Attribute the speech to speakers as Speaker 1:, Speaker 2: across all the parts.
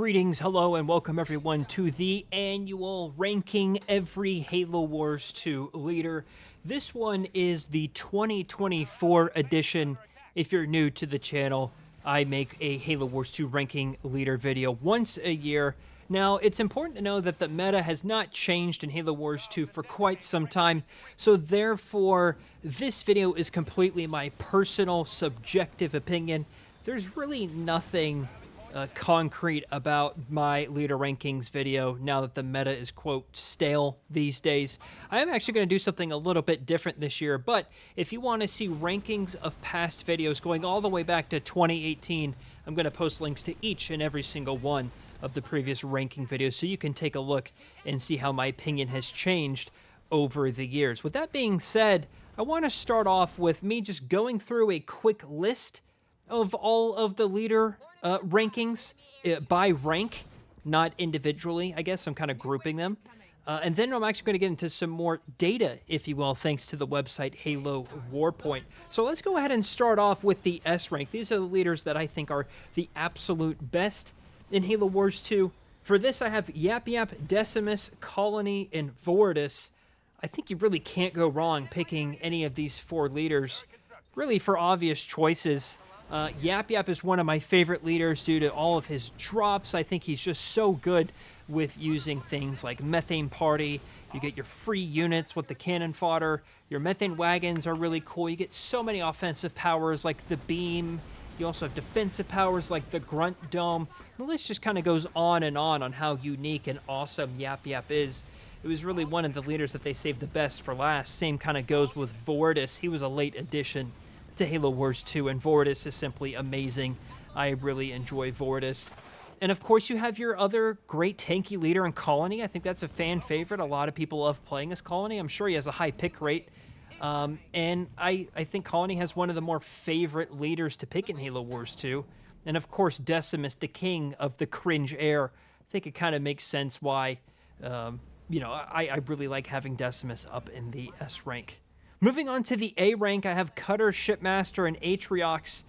Speaker 1: Greetings, hello, and welcome everyone to the annual Ranking Every Halo Wars 2 Leader. This one is the 2024 edition. If you're new to the channel, I make a Halo Wars 2 Ranking Leader video once a year. Now, it's important to know that the meta has not changed in Halo Wars 2 for quite some time, so therefore, this video is completely my personal, subjective opinion. There's really nothing concrete about my leader rankings video now that the meta is, quote, stale these days. I am actually going to do something a little bit different this year, but if you want to see rankings of past videos going all the way back to 2018, I'm going to post links to each and every single one of the previous ranking videos so you can take a look and see how my opinion has changed over the years. With that being said, I want to start off with me just going through a quick list of all of the leader rankings by rank, not individually. I guess I'm kind of grouping them. And then I'm actually going to get into some more data, if you will, thanks to the website Halo Warpo. So let's go ahead and start off with the S rank. These are the leaders that I think are the absolute best in Halo Wars 2. For this, I have Yap Yap, Decimus, Colony, and Vortis. I think you really can't go wrong picking any of these four leaders, really for obvious choices. Yap Yap is one of my favorite leaders due to all of his drops. I think he's just so good with using things like Methane Party. You get your free units with the cannon fodder. Your Methane Wagons are really cool. You get so many offensive powers like the Beam. You also have defensive powers like the Grunt Dome. The list just kind of goes on how unique and awesome Yap Yap is. It was really one of the leaders that they saved the best for last. Same kind of goes with Vortis. He was a late addition to Halo Wars 2, and Vortis is simply amazing. I really enjoy Vortis. And of course, you have your other great tanky leader in Colony. I think that's a fan favorite. A lot of people love playing as Colony. I'm sure he has a high pick rate. And I think Colony has one of the more favorite leaders to pick in Halo Wars 2. And of course, Decimus, the king of the cringe air. I think it kind of makes sense why, I really like having Decimus up in the S rank. Moving on to the A rank, I have Cutter, Shipmaster, and Atriox.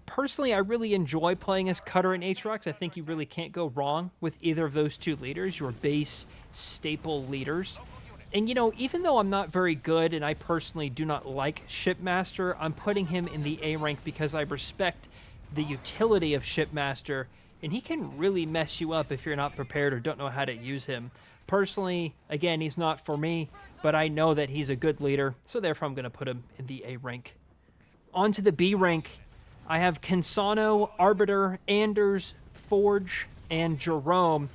Speaker 1: Personally, I really enjoy playing as Cutter and Atriox. I think you really can't go wrong with either of those two leaders, your base staple leaders. And, even though I'm not very good and I personally do not like Shipmaster, I'm putting him in the A rank because I respect the utility of Shipmaster, and he can really mess you up if you're not prepared or don't know how to use him. Personally, again, he's not for me, but I know that he's a good leader, so therefore I'm going to put him in the A rank. On to the B rank, I have Kinsano, Arbiter, Anders, Forge, and Jerome.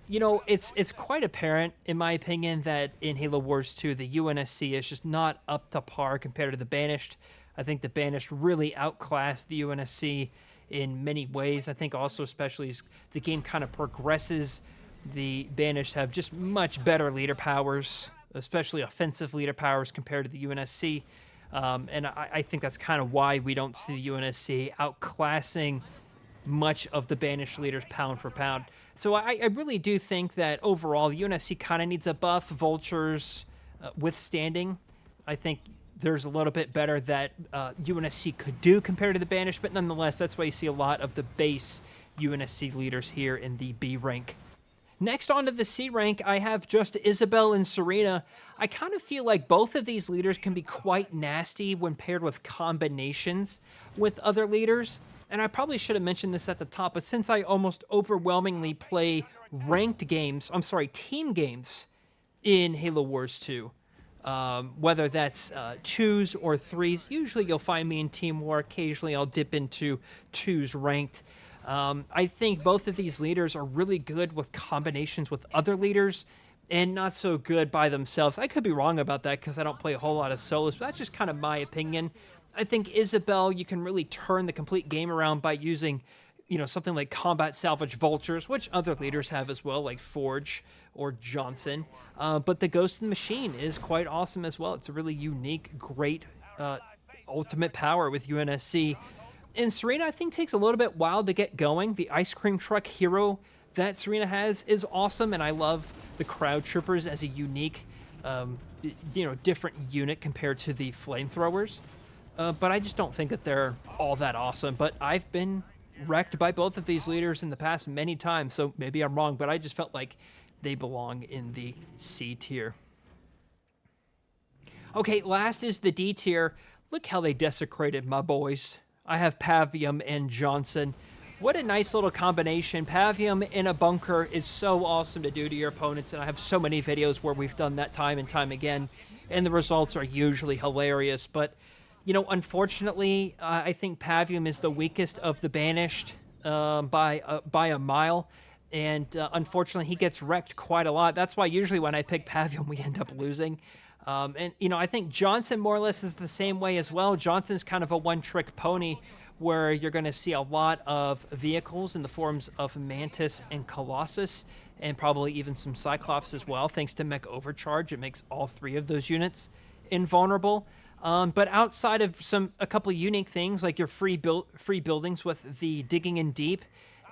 Speaker 1: It's quite apparent, in my opinion, that in Halo Wars 2, the UNSC is just not up to par compared to the Banished. I think the Banished really outclassed the UNSC in many ways. I think also, especially as the game kind of progresses, the Banished have just much better leader powers, especially offensive leader powers compared to the UNSC. And I think that's kind of why we don't see the UNSC outclassing much of the Banished leaders pound for pound. So I really do think that overall the UNSC kind of needs a buff. Vultures withstanding, I think there's a little bit better that UNSC could do compared to the Banished, but nonetheless, that's why you see a lot of the base UNSC leaders here in the B rank. Next on to the C rank, I have just Isabel and Serena. I kind of feel like both of these leaders can be quite nasty when paired with combinations with other leaders. And I probably should have mentioned this at the top, but since I almost overwhelmingly play team games in Halo Wars 2, whether that's 2s or 3s, usually you'll find me in Team War. Occasionally I'll dip into 2s ranked. I think both of these leaders are really good with combinations with other leaders and not so good by themselves. I could be wrong about that because I don't play a whole lot of solos, but that's just kind of my opinion. I think Isabel, you can really turn the complete game around by using, something like combat salvage vultures, which other leaders have as well, like Forge or Johnson. But the Ghost in the Machine is quite awesome as well. It's a really unique, great ultimate power with UNSC. And Serena, I think, takes a little bit while to get going. The ice cream truck hero that Serena has is awesome, and I love the crowd troopers as a unique, different unit compared to the flamethrowers. But I just don't think that they're all that awesome. But I've been wrecked by both of these leaders in the past many times, so maybe I'm wrong, but I just felt like they belong in the C tier. Okay, last is the D tier. Look how they desecrated my boys. I have Pavium and Johnson. What a nice little combination. Pavium in a bunker is so awesome to do to your opponents, and I have so many videos where we've done that time and time again, and the results are usually hilarious. But, you know, unfortunately, I think Pavium is the weakest of the banished by a mile, and unfortunately, he gets wrecked quite a lot. That's why usually when I pick Pavium, we end up losing. And, you know, I think Johnson more or less is the same way as well. Johnson's kind of a one-trick pony, where you're going to see a lot of vehicles in the forms of Mantis and Colossus, and probably even some Cyclops as well. Thanks to Mech Overcharge, it makes all three of those units invulnerable. But outside of a couple of unique things, like your free buildings with the Digging in Deep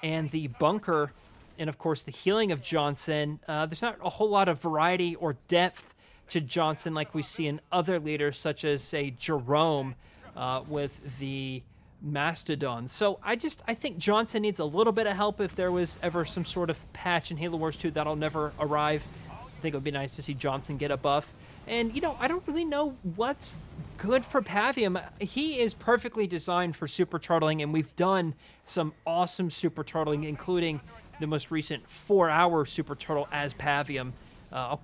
Speaker 1: and the Bunker, and of course the healing of Johnson, there's not a whole lot of variety or depth to Johnson like we see in other leaders, such as, say, Jerome with the Mastodon. So I think Johnson needs a little bit of help. If there was ever some sort of patch in Halo Wars 2, that'll never arrive. I think it would be nice to see Johnson get a buff. And, you know, I don't really know what's good for Pavium. He is perfectly designed for super turtling, and we've done some awesome super turtling, including the most recent 4-hour super turtle as Pavium. I'll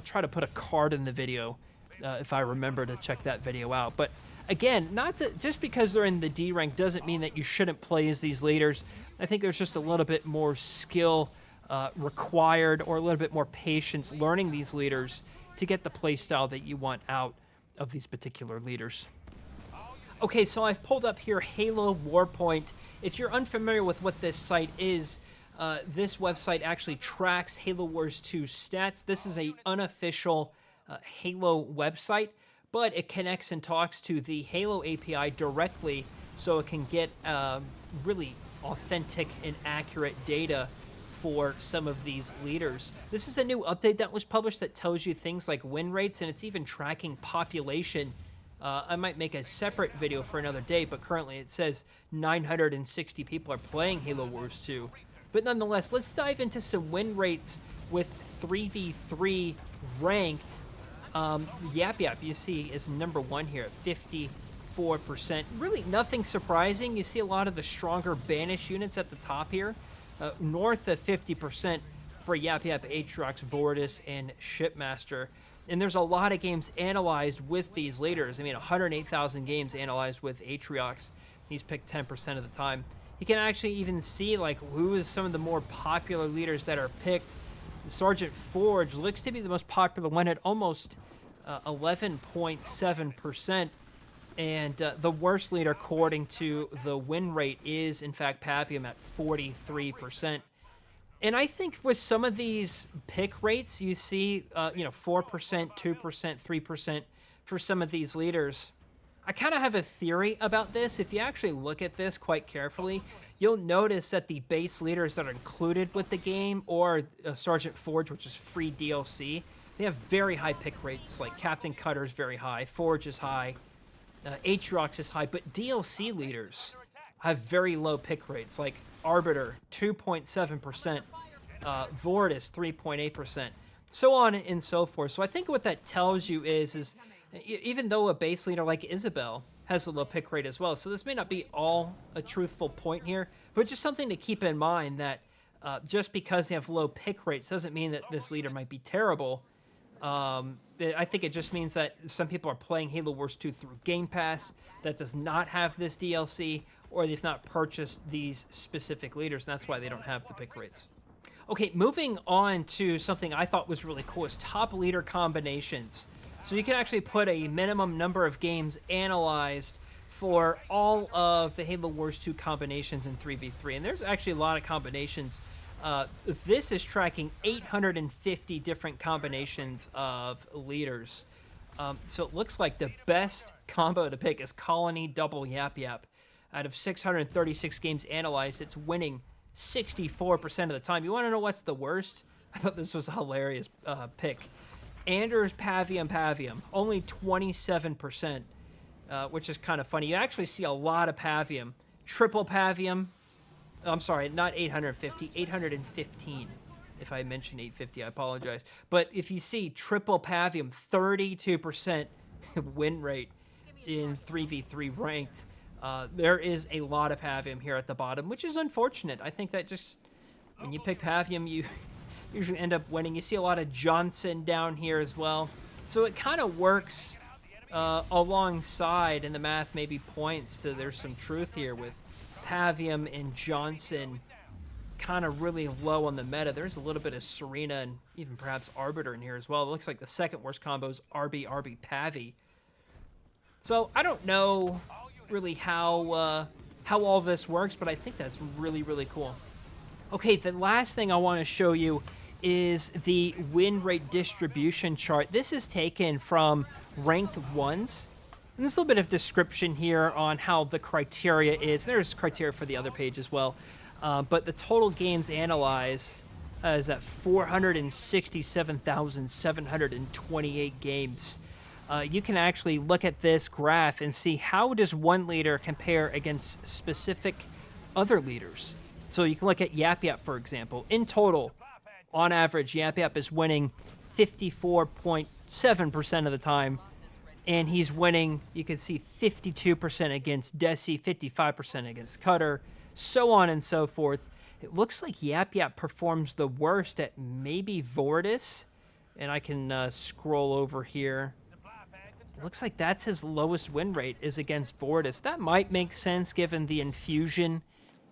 Speaker 1: try to put a card in the video if I remember to check that video out. But again, just because they're in the D rank doesn't mean that you shouldn't play as these leaders. I think there's just a little bit more skill required, or a little bit more patience learning these leaders to get the play style that you want out of these particular leaders. Okay, so I've pulled up here Halo Warpoint. If you're unfamiliar with what this site is, this website actually tracks Halo Wars 2 stats. This is an unofficial Halo website, but it connects and talks to the Halo API directly, so it can get really authentic and accurate data for some of these leaders. This is a new update that was published that tells you things like win rates, and it's even tracking population. I might make a separate video for another day, but currently it says 960 people are playing Halo Wars 2. But nonetheless, let's dive into some win rates with 3v3 ranked. Yap Yap, you see, is number one here at 54%. Really nothing surprising. You see a lot of the stronger banish units at the top here. North of 50% for Yap Yap, Atriox, Vortis, and Shipmaster. And there's a lot of games analyzed with these leaders. I mean, 108,000 games analyzed with Atriox. He's picked 10% of the time. You can actually even see like who is some of the more popular leaders that are picked. Sergeant Forge looks to be the most popular one at almost 11.7%. And the worst leader, according to the win rate, is in fact Pavium at 43%. And I think with some of these pick rates, you see, 4%, 2%, 3% for some of these leaders. I kind of have a theory about this. If you actually look at this quite carefully, you'll notice that the base leaders that are included with the game, or Sergeant Forge, which is free DLC, they have very high pick rates. Like Captain Cutter is very high, Forge is high, Atriox is high, but DLC leaders have very low pick rates, like Arbiter, 2.7%, Vortis, 3.8%, so on and so forth. So I think what that tells you is even though a base leader like Isabel has a low pick rate as well, so this may not be all a truthful point here, but just something to keep in mind that just because they have low pick rates doesn't mean that this leader might be terrible. I think it just means that some people are playing Halo Wars 2 through Game Pass that does not have this DLC, or they've not purchased these specific leaders, and that's why they don't have the pick rates. Okay, moving on to something I thought was really cool is top leader combinations. So you can actually put a minimum number of games analyzed for all of the Halo Wars 2 combinations in 3v3, and there's actually a lot of combinations. This is tracking 850 different combinations of leaders. So it looks like the best combo to pick is Colony double Yap Yap. Out of 636 games analyzed, it's winning 64% of the time. You want to know what's the worst? I thought this was a hilarious pick. Anders Pavium, only 27%, which is kind of funny. You actually see a lot of Pavium. Triple Pavium, I'm sorry, not 850, 815. If I mentioned 850, I apologize. But if you see triple Pavium, 32% win rate in 3v3 ranked, there is a lot of Pavium here at the bottom, which is unfortunate. I think that just, when you pick Pavium, you usually end up winning. You see a lot of Johnson down here as well. So it kind of works alongside, and the math maybe points to there's some truth here with Pavium and Johnson kind of really low on the meta. There's a little bit of Serena and even perhaps Arbiter in here as well. It looks like the second worst combo is RB Pavi. So I don't know really how all this works, but I think that's really, really cool. Okay, the last thing I want to show you is the win rate distribution chart. This is taken from ranked ones. And there's a little bit of description here on how the criteria is. There's criteria for the other page as well. But the total games analyzed is at 467,728 games. You can actually look at this graph and see how does one leader compare against specific other leaders. So you can look at Yap Yap, for example. In total, on average, Yap Yap is winning 54.7% of the time. And he's winning, you can see 52% against Desi, 55% against Cutter, so on and so forth. It looks like Yap Yap performs the worst at maybe Vortis. And I can scroll over here. It looks like that's his lowest win rate is against Vortis. That might make sense given the infusion,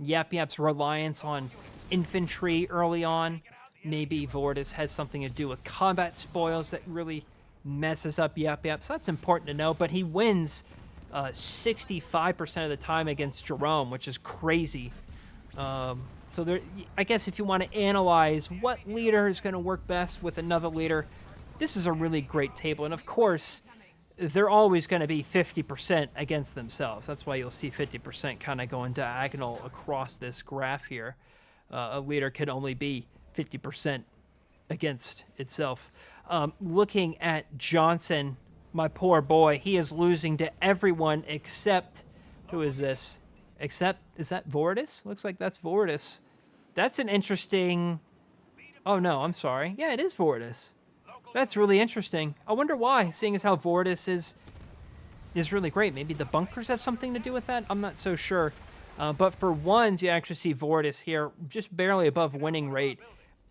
Speaker 1: Yap Yap's reliance on infantry early on. Maybe Vortis has something to do with combat spoils that really messes up Yap Yap, so that's important to know. But he wins 65% of the time against Jerome, which is crazy. So there, I guess if you want to analyze what leader is going to work best with another leader, this is a really great table. And of course, they're always going to be 50% against themselves. That's why you'll see 50% kind of going diagonal across this graph here. A leader can only be 50% against itself. Looking at Johnson, my poor boy, he is losing to everyone except, who is this? Except, is that Vortis? Looks like that's Vortis. That's an interesting, oh no, I'm sorry. Yeah, it is Vortis. That's really interesting. I wonder why, seeing as how Vortis is really great. Maybe the bunkers have something to do with that? I'm not so sure. But for ones, you actually see Vortis here, just barely above winning rate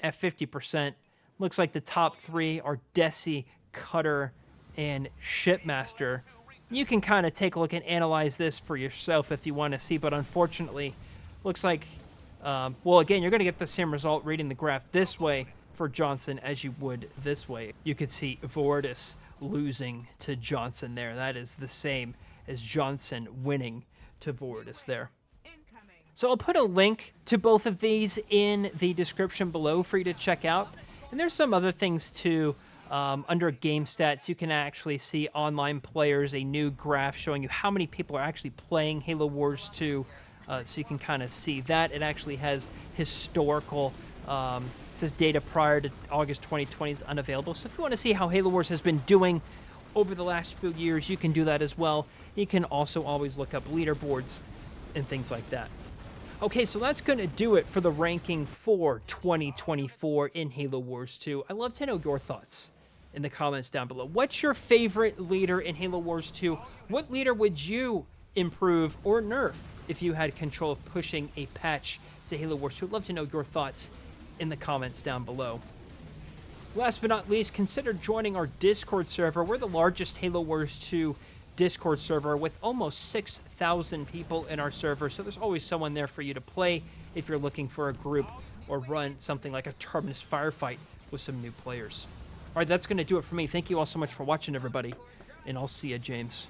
Speaker 1: at 50%. Looks like the top three are Desi, Cutter, and Shipmaster. You can kind of take a look and analyze this for yourself if you want to see, but unfortunately, looks like, well, again, you're going to get the same result reading the graph this way for Johnson as you would this way. You could see Vortis losing to Johnson there. That is the same as Johnson winning to Vortis there. So I'll put a link to both of these in the description below for you to check out. And there's some other things too. Under game stats, you can actually see online players, a new graph showing you how many people are actually playing Halo Wars 2. So you can kind of see that. It actually has historical, it says data prior to August 2020 is unavailable. So if you want to see how Halo Wars has been doing over the last few years, you can do that as well. You can also always look up leaderboards and things like that. Okay, so that's going to do it for the ranking for 2024 in Halo Wars 2. I'd love to know your thoughts in the comments down below. What's your favorite leader in Halo Wars 2? What leader would you improve or nerf if you had control of pushing a patch to Halo Wars 2? I'd love to know your thoughts in the comments down below. Last but not least, consider joining our Discord server. We're the largest Halo Wars 2 Discord server with almost 6,000 people in our server, so there's always someone there for you to play if you're looking for a group or run something like a Terminus firefight with some new players. All right, that's going to do it for me. Thank you all so much for watching, everybody, and I'll see you, James.